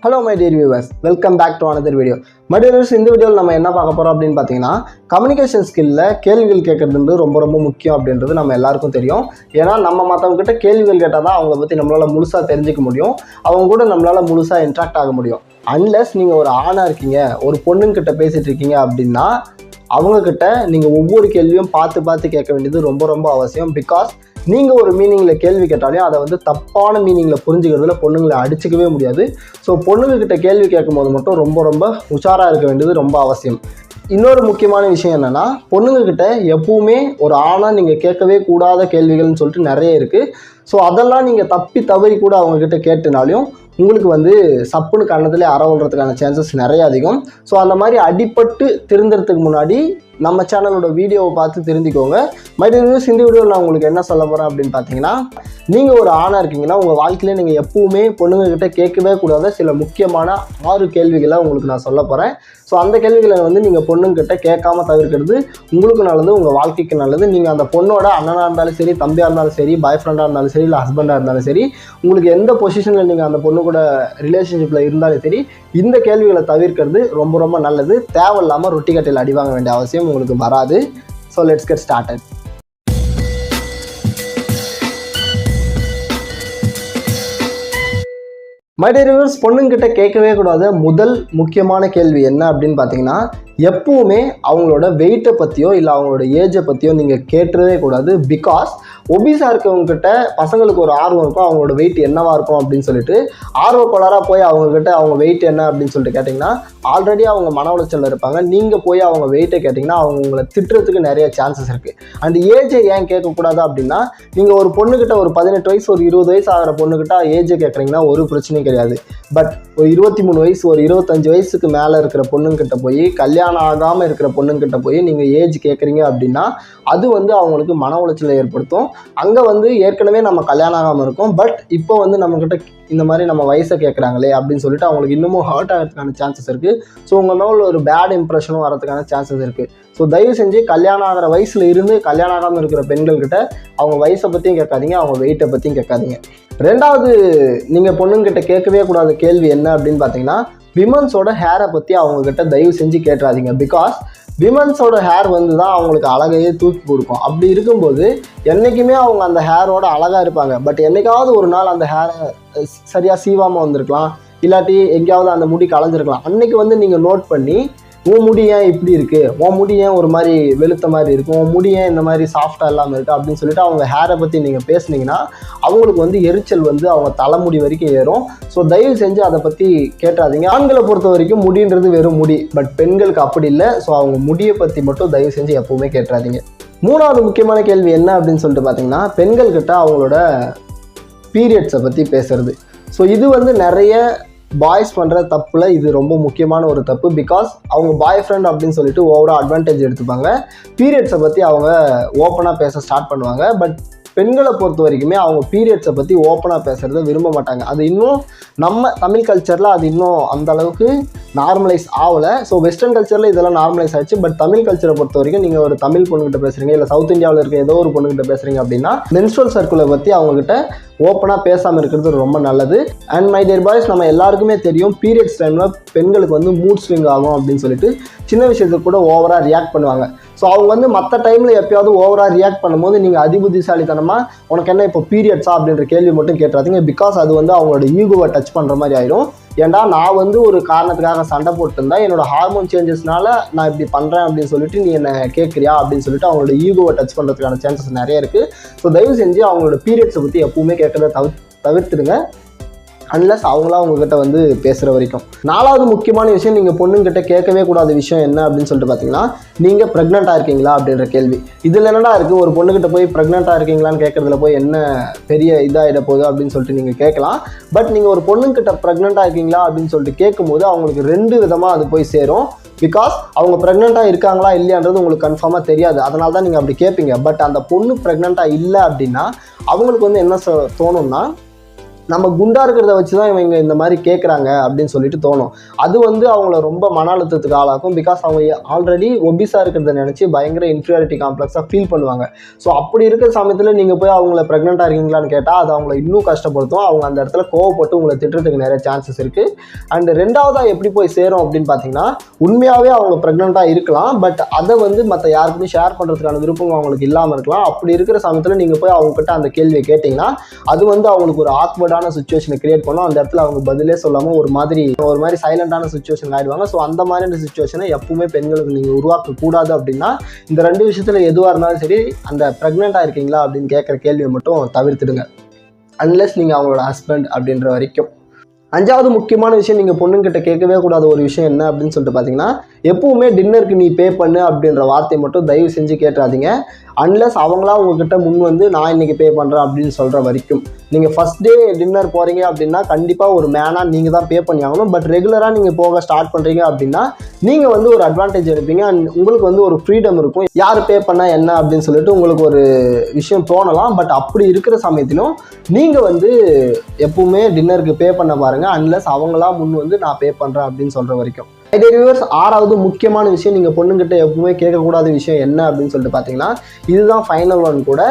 Hello my dear viewers, welcome back to another video. My dear viewers, இந்த வீடியோவில் நம்ம என்ன பார்க்க போறோம் அப்படின்னு பார்த்தீங்கன்னா கம்யூனிகேஷன் ஸ்கில்ல கேள்விகள் கேட்கறது ரொம்ப முக்கியம் அப்படின்றது நம்ம எல்லாருக்கும் தெரியும். ஏன்னா நம்ம மற்றவங்க கிட்ட கேள்விகள் கேட்டால் தான் அவங்கள பற்றி நம்மளால முழுசாக தெரிஞ்சுக்க முடியும், அவங்க கூட நம்மளால முழுசாக இன்ட்ராக்ட் ஆக முடியும். அன்லெஸ் நீங்கள் ஒரு ஆணாக இருக்கீங்க, ஒரு பொண்ணுங்கிட்ட பேசிகிட்டு இருக்கீங்க அப்படின்னா அவங்கக்கிட்ட நீங்கள் ஒவ்வொரு கேள்வியும் பார்த்து கேட்க வேண்டியது ரொம்ப அவசியம். பிகாஸ் நீங்கள் ஒரு மீனிங்கில் கேள்வி கேட்டாலும் அதை வந்து தப்பான மீனிங்கில் புரிஞ்சுக்கிறதுல பொண்ணுங்களை அடிச்சிக்கவே முடியாது. ஸோ பொண்ணுங்கக்கிட்ட கேள்வி கேட்கும் போது மட்டும் ரொம்ப உஷாராக இருக்க வேண்டியது ரொம்ப அவசியம். இன்னொரு முக்கியமான விஷயம் என்னென்னா, பொண்ணுங்கக்கிட்ட எப்பவுமே ஒரு ஆணாக நீங்கள் கேட்கவே கூடாத கேள்விகள்னு சொல்லிட்டு நிறைய இருக்குது. ஸோ அதெல்லாம் நீங்கள் தவறி கூட அவங்கக்கிட்ட கேட்டுனாலையும் உங்களுக்கு வந்து சப்புன்னு கண்ணத்துலேயே அறவுறதுக்கான சான்சஸ் நிறைய அதிகம். ஸோ அந்த மாதிரி அடிபட்டு திருந்துறதுக்கு முன்னாடி நம்ம சேனலோட வீடியோவை பார்த்து தெரிஞ்சுக்கோங்க. மைடியர்ஸ், இந்த வீடியோவில் நான் உங்களுக்கு என்ன சொல்ல போகிறேன் அப்படின்னு பார்த்தீங்கன்னா, நீங்கள் ஒரு ஆணாக இருக்கீங்கன்னா உங்கள் வாழ்க்கையில் நீங்கள் எப்பவுமே பொண்ணுங்கக்கிட்ட கேட்கவே கூடாத சில முக்கியமான 6 கேள்விகளை உங்களுக்கு நான் சொல்ல போகிறேன். ஸோ அந்த கேள்விகளை வந்து நீங்கள் பொண்ணுங்கிட்ட கேட்காம தவிர்க்கிறது உங்களுக்கு நல்லது, உங்கள் வாழ்க்கைக்கு நல்லது. நீங்கள் அந்த பொண்ணோட அண்ணனாக இருந்தாலும் சரி, தம்பியாக இருந்தாலும் சரி, பாய் ஃப்ரெண்டாக இருந்தாலும் சரி, இல்லை ஹஸ்பண்டாக இருந்தாலும் சரி, உங்களுக்கு எந்த பொசிஷனில் நீங்கள் அந்த பொண்ணு கூட ரிலேஷன்ஷிப்பில் இருந்தாலும் சரி, இந்த கேள்விகளை தவிர்க்கிறது ரொம்ப நல்லது. தேவையில்லாமல் ரொட்டி கட்டையில் அடி வாங்க வேண்டிய அவசியம் உங்களுக்கு வராது. So let's get started. My dear viewers, பொண்ணுங்கிட்ட கேட்கவே கூடாத முதல் முக்கியமான கேள்வி என்ன அப்படின்னு பார்த்தீங்கன்னா, எப்பவுமே அவங்களோட வெயிட்டை பற்றியோ இல்லை அவங்களோட ஏஜை பற்றியோ நீங்கள் கேட்டுறவே கூடாது. பிகாஸ் ஒபிஸாக இருக்கவங்ககிட்ட பசங்களுக்கு ஒரு ஆர்வம் இருக்கும், அவங்களோட வெயிட் என்னவாக இருக்கும் அப்படின்னு சொல்லிட்டு ஆர்வக்கோளாராக போய் அவங்கக்கிட்ட அவங்க வெயிட் என்ன அப்படின்னு சொல்லிட்டு கேட்டிங்கன்னா ஆல்ரெடி அவங்க மன உளைச்சலில் இருப்பாங்க. நீங்கள் போய் அவங்க வெயிட்டை கேட்டிங்கன்னா அவங்க உங்களை திட்டுறதுக்கு நிறைய சான்சஸ் இருக்குது. அண்ட் ஏஜை ஏன் கேட்கக்கூடாது அப்படின்னா, நீங்கள் ஒரு பொண்ணுக்கிட்ட ஒரு 18 வயசு ஒரு 20 வயசு ஆகிற பொண்ணுக்கிட்ட ஏஜை கேட்குறீங்கன்னா ஒரு பிரச்சனையும் கிடையாது. பட் ஒரு 23 வயசு ஒரு 25 வயசுக்கு மேலே இருக்கிற பொண்ணுங்கிட்ட போய், கல்யாணம் ஆகாமல் இருக்கிற பொண்ணுங்கிட்ட போய் நீங்கள் ஏஜ் கேட்குறீங்க அப்படின்னா அது வந்து அவங்களுக்கு மன உளைச்சலை ஏற்படுத்தும். அங்கே வந்து ஏற்கனவே நம்ம கல்யாணம் ஆகாமல் இருக்கோம், பட் இப்போ வந்து நம்மக்கிட்ட இந்த மாதிரி நம்ம வயசை கேட்குறாங்களே அப்படின்னு சொல்லிட்டு அவங்களுக்கு இன்னமும் ஹர்ட் ஆகிறதுக்கான சான்சஸ் இருக்குது. ஸோ உங்கள் மேலே ஒரு பேட் இம்ப்ரெஷனும் வரதுக்கான சான்சஸ் இருக்குது. ஸோ தயவு செஞ்சு கல்யாணம் ஆகிற வயசில் இருந்து கல்யாணம் ஆகாமல் இருக்கிற பெண்கள்கிட்ட அவங்க வயசை பற்றியும் கேட்காதீங்க, அவங்க வெயிட்டை பற்றியும் கேட்காதீங்க. ரெண்டாவது, நீங்கள் பொண்ணுங்கிட்ட கேட்கவே கூடாத கேள்வி என்ன அப்படின்னு பார்த்தீங்கன்னா, விமன்ஸோட ஹேரை பற்றி அவங்கக்கிட்ட தயவு செஞ்சு கேட்டுறாதீங்க. பிகாஸ் விமன்ஸோட ஹேர் வந்து தான் அவங்களுக்கு அழகையே தூக்கி கொடுக்கும். அப்படி இருக்கும்போது என்றைக்குமே அவங்க அந்த ஹேரோட அழகாக இருப்பாங்க. பட் என்றைக்காவது ஒரு நாள் அந்த ஹேரை சரியாக சீவாமல் வந்திருக்கலாம், இல்லாட்டி எங்கேயாவது அந்த முடி களைஞ்சிருக்கலாம். அன்றைக்கி வந்து நீங்கள் நோட் பண்ணி, உன் முடி ஏன் இப்படி இருக்குது, உன் முடி ஏன் ஒரு மாதிரி வெளுத்த மாதிரி இருக்கும், உன் முடி ஏன் இந்த மாதிரி சாஃப்டாக இல்லாமல் இருக்குது அப்படின்னு சொல்லிட்டு அவங்க ஹேரை பற்றி நீங்கள் பேசுனீங்கன்னா அவங்களுக்கு வந்து எரிச்சல் வந்து அவங்க தலைமுடி வரைக்கும் ஏறும். ஸோ தயவு செஞ்சு அதை பற்றி கேட்டாதீங்க. ஆண்களை பொறுத்த வரைக்கும் முடின்றது வெறும் முடி, பட் பெண்களுக்கு அப்படி இல்லை. ஸோ அவங்க முடியை பற்றி மட்டும் தயவு செஞ்சு எப்போவுமே கேட்டாதீங்க. மூணாவது முக்கியமான கேள்வி என்ன அப்படின்னு சொல்லிட்டு பார்த்தீங்கன்னா, பெண்கள்கிட்ட அவங்களோட பீரியட்ஸை பற்றி பேசுறது. ஸோ இது வந்து நிறைய பாய்ஸ் பண்ணுற தப்பில் இது ரொம்ப முக்கியமான ஒரு தப்பு. பிகாஸ் அவங்க பாய் ஃப்ரெண்ட் அப்படின்னு சொல்லிட்டு ஓவராக அட்வான்டேஜ் எடுத்துப்பாங்க. பீரியட்ஸை பற்றி அவங்க ஓப்பனாக பேச ஸ்டார்ட் பண்ணுவாங்க. பட் பெண்களை பொறுத்த வரைக்குமே அவங்க பீரியட்ஸை பற்றி ஓப்பனாக பேசுகிறத விரும்ப மாட்டாங்க. அது இன்னும் நம்ம தமிழ் கல்ச்சரில் அது இன்னும் அந்த அளவுக்கு நார்மலைஸ் ஆகலை. ஸோ வெஸ்டர்ன் கல்ச்சரில் இதெல்லாம் நார்மலைஸ் ஆச்சு. பட் தமிழ் கல்ச்சரை பொறுத்த வரைக்கும் நீங்கள் ஒரு தமிழ் பொண்ணுகிட்ட பேசுகிறீங்க, இல்லை சவுத் இந்தியாவில் இருக்க ஏதோ ஒரு பொண்ணுகிட்ட பேசுகிறீங்க அப்படின்னா மென்ஸ்ட்ரல் சர்க்கிளை பற்றி அவங்ககிட்ட ஓப்பனாக பேசாமல் இருக்கிறது ரொம்ப நல்லது. அண்ட் மை டியர் பாய்ஸ், நம்ம எல்லாருக்குமே தெரியும் பீரியட்ஸ் டைமில் பெண்களுக்கு வந்து மூட் ஸ்விங் ஆகும் அப்படின்னு சொல்லிட்டு சின்ன விஷயத்துக்கு கூட ஓவராக ரியாக்ட் பண்ணுவாங்க. ஸோ அவங்க வந்து மற்ற டைமில் எப்பயாவது ஓவராக ரியாக்ட் பண்ணும்போது நீங்கள் அதிபுத்திசாலித்தனமாக உனக்கு என்ன இப்போ பீரியட்ஸா அப்படின்ற கேள்வி மட்டும் கேட்டுறாதீங்க. பிகாஸ் அது வந்து அவங்களோட ஈகோவை டச் பண்ணுற மாதிரி ஆயிடும். ஏன்டா நான் வந்து ஒரு காரணத்துக்காக சண்டை போட்டுருந்தா என்னோட ஹார்மோன் சேஞ்சஸ்னால நான் இப்படி பண்ணுறேன் அப்படின்னு சொல்லிட்டு நீ என்ன கேட்குறியா அப்படின்னு சொல்லிட்டு அவங்களோட ஈகோவை டச் பண்ணுறதுக்கான சான்சஸ் நிறைய இருக்குது. ஸோ தயவு செஞ்சு அவங்களோட பீரியட்ஸை பற்றி எப்பவுமே கேட்குறத தவிர்த்துடுங்க, அன்லஸ் அவங்களா உங்ககிட்ட வந்து பேசுகிற வரைக்கும். நாலாவது முக்கியமான விஷயம், நீங்கள் பொண்ணுங்கிட்ட கேட்கவே கூடாத விஷயம் என்ன அப்படின்னு சொல்லிட்டு பார்த்தீங்கன்னா, நீங்கள் ப்ரெக்னெண்ட்டாக இருக்கீங்களா அப்படின்ற கேள்வி. இதில் என்னடா இருக்குது, ஒரு பொண்ணுக்கிட்ட போய் ப்ரெக்னெண்ட்டாக இருக்கீங்களான்னு கேட்குறதுல போய் என்ன பெரிய இதாகிட போகுது அப்படின்னு சொல்லிட்டு நீங்கள் கேட்கலாம். பட் நீங்கள் ஒரு பொண்ணுக்கிட்ட ப்ரெக்னெண்ட்டாக இருக்கீங்களா அப்படின்னு சொல்லிட்டு கேட்கும்போது அவங்களுக்கு 2 விதமாக அது போய் சேரும். பிகாஸ் அவங்க ப்ரெக்னெண்ட்டாக இருக்காங்களா இல்லையான்றது உங்களுக்கு கன்ஃபார்மாக தெரியாது, அதனால தான் நீங்கள் அப்படி கேட்பீங்க. பட் அந்த பொண்ணு ப்ரெக்னெண்ட்டாக இல்லை அப்படின்னா அவங்களுக்கு வந்து என்ன தோணும்னா, நம்ம குண்டா இருக்கிறத வச்சு தான் இவங்க இந்த மாதிரி கேட்குறாங்க அப்படின்னு சொல்லிட்டு தோணும். அது வந்து அவங்கள ரொம்ப மன அழுத்தத்துக்கு ஆளாக்கும். பிகாஸ் அவங்க ஆல்ரெடி ஒபிஸாக இருக்கிறத நினச்சி பயங்கர இன்ஃபீரியாரிட்டி காம்ப்ளெக்ஸாக ஃபீல் பண்ணுவாங்க. ஸோ அப்படி இருக்கிற சமயத்தில் நீங்கள் போய் அவங்கள ப்ரெக்னெண்ட்டாக இருக்கீங்களான்னு கேட்டால் அது அவங்கள இன்னும் கஷ்டப்படுத்தும். அவங்க அந்த இடத்துல கோவப்பட்டு உங்களை திட்டுறதுக்கு நிறைய சான்சஸ் இருக்குது. அண்ட் ரெண்டாவதாக எப்படி போய் சேரும் அப்படின்னு பார்த்தீங்கன்னா, உண்மையாகவே அவங்க ப்ரெக்னெண்ட்டாக இருக்கலாம், பட் அதை வந்து மற்ற யாருக்குமே ஷேர் பண்ணுறதுக்கான விருப்பம் அவங்களுக்கு இல்லாமல் இருக்கலாம். அப்படி இருக்கிற சமயத்தில் நீங்கள் போய் அவங்ககிட்ட அந்த கேள்வியை கேட்டிங்கன்னா அது வந்து அவங்களுக்கு ஒரு ஆக்வர்டான சுச்சுவேஷனை கிரியேட் பண்ணும். அந்த இடத்துல அவங்க பதிலே சொல்லாமல் ஒரு மாதிரி சைலண்டான சுச்சுவேஷன் ஆயிடுவாங்க. ஸோ அந்த மாதிரியான சுச்சுவேஷனை எப்பவுமே பெண்களுக்கு நீங்கள் உருவாக்க கூடாது. அப்படின்னா இந்த 2 விஷயத்துல எதுவாக இருந்தாலும் சரி, அந்த ப்ரெக்னெண்ட்டாக இருக்கீங்களா அப்படின்னு கேட்குற கேள்வியை மட்டும் தவிர்த்துடுங்க, அன்லெஸ் நீங்கள் அவங்களோட ஹஸ்பண்ட் அப்படின்ற வரைக்கும். 5வது முக்கியமான விஷயம், நீங்கள் பொண்ணுங்கிட்ட கேட்கவே கூடாத ஒரு விஷயம் என்ன அப்படின்னு சொல்லிட்டு பார்த்தீங்கன்னா, எப்பவுமே டின்னருக்கு நீ பே பண்ணு அப்படின்ற வார்த்தையை மட்டும் தயவு செஞ்சு கேட்டுறாதீங்க. அன்லெஸ் அவங்களா உங்ககிட்ட முன் வந்து நான் இன்னைக்கு பே பண்ணுறேன் அப்படின்னு சொல்கிற வரைக்கும். நீங்கள் ஃபஸ்ட் டே டின்னர் போகிறீங்க அப்படின்னா கண்டிப்பாக ஒரு மேனாக நீங்கள் தான் பே பண்ணி ஆகணும். பட் ரெகுலராக நீங்கள் போக ஸ்டார்ட் பண்ணுறீங்க அப்படின்னா நீங்கள் வந்து ஒரு அட்வான்டேஜ் எடுப்பீங்க. அண்ட் உங்களுக்கு வந்து ஒரு ஃப்ரீடம் இருக்கும். யார் பே பண்ணால் என்ன அப்படின்னு சொல்லிட்டு உங்களுக்கு ஒரு விஷயம் தோணலாம். பட் அப்படி இருக்கிற சமயத்திலும் நீங்கள் வந்து எப்பவுமே டின்னருக்கு பே பண்ண பாருங்கள், அன்லெஸ் அவங்களா முன் வந்து நான் பே பண்ணுறேன் அப்படின்னு சொல்கிற வரைக்கும். வியூவர்ஸ், 6வது முக்கியமான விஷயம், நீங்கள் பொண்ணுங்கிட்ட எப்பவுமே கேட்கக்கூடாத விஷயம் என்ன அப்படின்னு சொல்லிட்டு பார்த்தீங்கன்னா, இதுதான் ஃபைனல் ஒன் கூட.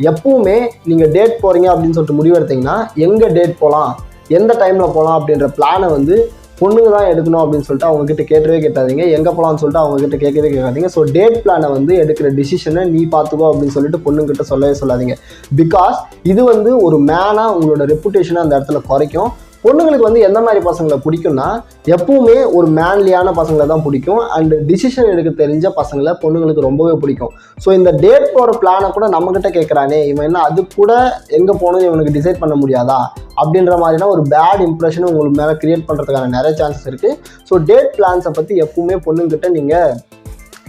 எப்பவுமே நீங்கள் டேட் போகிறீங்க அப்படின்னு சொல்லிட்டு முடிவெடுத்தீங்கன்னா எங்கே டேட் போகலாம், எந்த டைமில் போகலாம் அப்படின்ற பிளானை வந்து பொண்ணுங்க தான் எடுக்கணும் அப்படின்னு சொல்லிட்டு அவங்ககிட்ட கேட்டவே கேட்டாதீங்க. எங்கே போகலான்னு சொல்லிட்டு அவங்ககிட்ட கேட்கவே கேட்காதீங்க. ஸோ டேட் பிளானை வந்து எடுக்கிற டிசிஷனை நீ பார்த்துக்கோ அப்படின்னு சொல்லிட்டு பொண்ணுங்கிட்ட சொல்லவே சொல்லாதீங்க. பிகாஸ் இது வந்து ஒரு மேனாக உங்களோட ரெப்புடேஷனை அந்த இடத்துல குறைக்கும். பொண்ணுங்களுக்கு வந்து எந்த மாதிரி பசங்களை பிடிக்கும்னா, எப்பவுமே ஒரு மேன்லியான பசங்களை தான் பிடிக்கும். அண்ட் டிசிஷன் எடுக்க தெரிஞ்ச பசங்களை பொண்ணுங்களுக்கு ரொம்பவே பிடிக்கும். ஸோ இந்த டேட் போகிற பிளானை கூட நம்மக்கிட்ட கேட்குறானே, இவன் என்ன அது கூட எங்கே போகணும் இவனுக்கு டிசைட் பண்ண முடியாதா அப்படின்ற மாதிரினா ஒரு பேட் இம்ப்ரெஷனை உங்களுக்கு மேலே கிரியேட் பண்ணுறதுக்கான நிறைய சான்சஸ் இருக்குது. ஸோ டேட் பிளான்ஸை பற்றி எப்பவுமே பொண்ணுங்கிட்ட நீங்கள்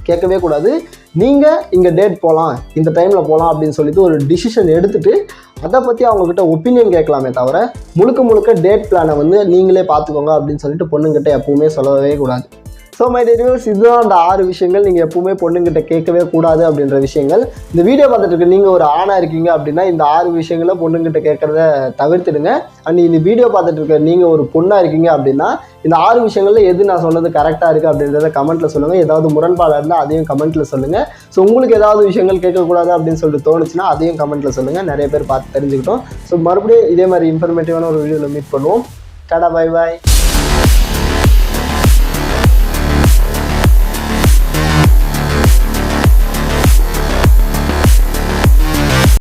கேட்கவே கூடாது. நீங்கள் இங்கே டேட் போகலாம், இந்த டைமில் போகலாம் அப்படின்னு சொல்லிட்டு ஒரு டிசிஷன் எடுத்துகிட்டு அதை பற்றி அவங்கக்கிட்ட ஒப்பீனியன் கேட்கலாமே தவிர முழுக்க டேட் பிளானை வந்து நீங்களே பார்த்துக்கோங்க அப்படின்னு சொல்லிட்டு பொண்ணுங்கிட்ட எப்பவுமே சொல்லவே கூடாது. ஸோ மை டியர் வியூவர்ஸ், இதுதான் அந்த 6 விஷயங்கள் நீங்கள் எப்பவுமே பொண்ணுங்கிட்ட கேட்கவே கூடாது அப்படின்ற விஷயங்கள். இந்த வீடியோ பார்த்துட்டு இருக்க நீங்கள் ஒரு ஆணாக இருக்கீங்க அப்படின்னா இந்த 6 விஷயங்களை பொண்ணுங்கிட்ட கேட்குறத தவிர்த்துடுங்க. அண்ட் இந்த வீடியோ பார்த்துட்டு இருக்க நீங்கள் ஒரு பொண்ணாக இருக்கீங்க அப்படின்னா இந்த 6 விஷயங்களில் எது நான் சொன்னது கரெக்டாக இருக்குது அப்படின்றத கமெண்ட்டில் சொல்லுங்கள். ஏதாவது முரண்பாடாக இருந்தால் அதையும் கமெண்ட்டில் சொல்லுங்கள். ஸோ உங்களுக்கு ஏதாவது விஷயங்கள் கேட்கக்கூடாது அப்படின்னு சொல்லிட்டு தோணுச்சுன்னா அதையும் கமெண்ட்டில் சொல்லுங்கள். நிறைய பேர் பார்த்து தெரிஞ்சுக்கிட்டோம். ஸோ மறுபடியும் இதே மாதிரி இன்ஃபர்மேட்டிவான ஒரு வீடியோவில் மீட் பண்ணுவோம். Tata, bye bye.